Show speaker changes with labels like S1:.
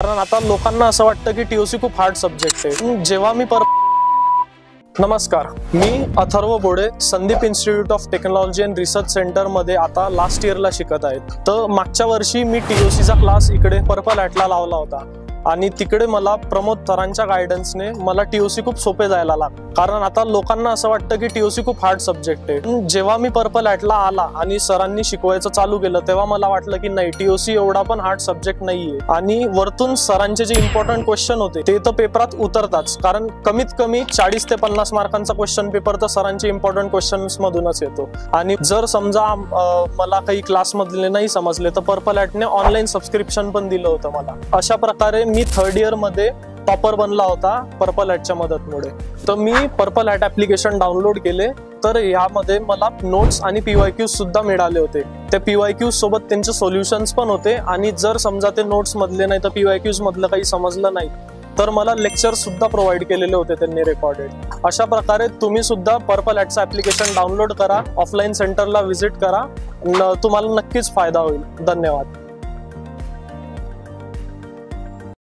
S1: कारण आता लोकांना असं वाटतं की टीओसी खूप हार्ड सब्जेक्ट आहे। जेव्हा मी नमस्कार, मी Atharva Bode Sandip institute of technology and research centre मध्ये आता लास्ट इयरला शिकत आहेत। तर मागच्या वर्षी मी टीओसीचा क्लास इकडे पर्पल ॲटला लावला होता आणि तिकडे मला प्रमोद सरांच्या गायडन्सने मला टीओसी खूप सोपे जायला लागले। कारण आता लोकांना असं वाटतं की टीओसी खूप हार्ड सब्जेक्ट आहे। जेव्हा मी पर्पल ॲटला आला आणि सरांनी शिकवायचं चालू केलं तेव्हा मला वाटलं की नाही, टीओसी एवढा पण हार्ड सब्जेक्ट नाहीये। आणि वरतून सरांचे जे इम्पॉर्टंट क्वेश्चन होते ते तर पेपरात उतरताच, कारण कमीत कमी 40 ते 50 मार्कांचा क्वेश्चन पेपर तर सरांचे इम्पॉर्टंट क्वेश्चन्स मधूनच येतो। आणि जर समजा मला काही क्लास मधले नाही समजले तर पर्पल ॲटने ऑनलाईन सबस्क्रिप्शन पण दिलं होतं मला। अशा प्रकारे मी थर्ड इयर मध्ये टॉपर बनला होता पर्पल ॲटच्या मदतमुळे। तर मी पर्पल ॲट ॲप्लिकेशन डाउनलोड केले, तर यामध्ये मला नोट्स आणि PYQs सुद्धा मिळाले होते। त्या PYQs सोबत त्यांचे सोल्युशन्स पण होते आणि जर समजा ते नोट्स मधले नाही तर PYQs मधलं काही समजलं नाही तर मला लेक्चर सुद्धा प्रोव्हाइड केलेले होते त्यांनी रेकॉर्डेड। अशा प्रकारे तुम्ही सुद्धा पर्पल ॲटचं ॲप्लिकेशन डाउनलोड करा, ऑफलाईन सेंटरला व्हिजिट करा, तुम्हाला नक्कीच फायदा होईल। धन्यवाद।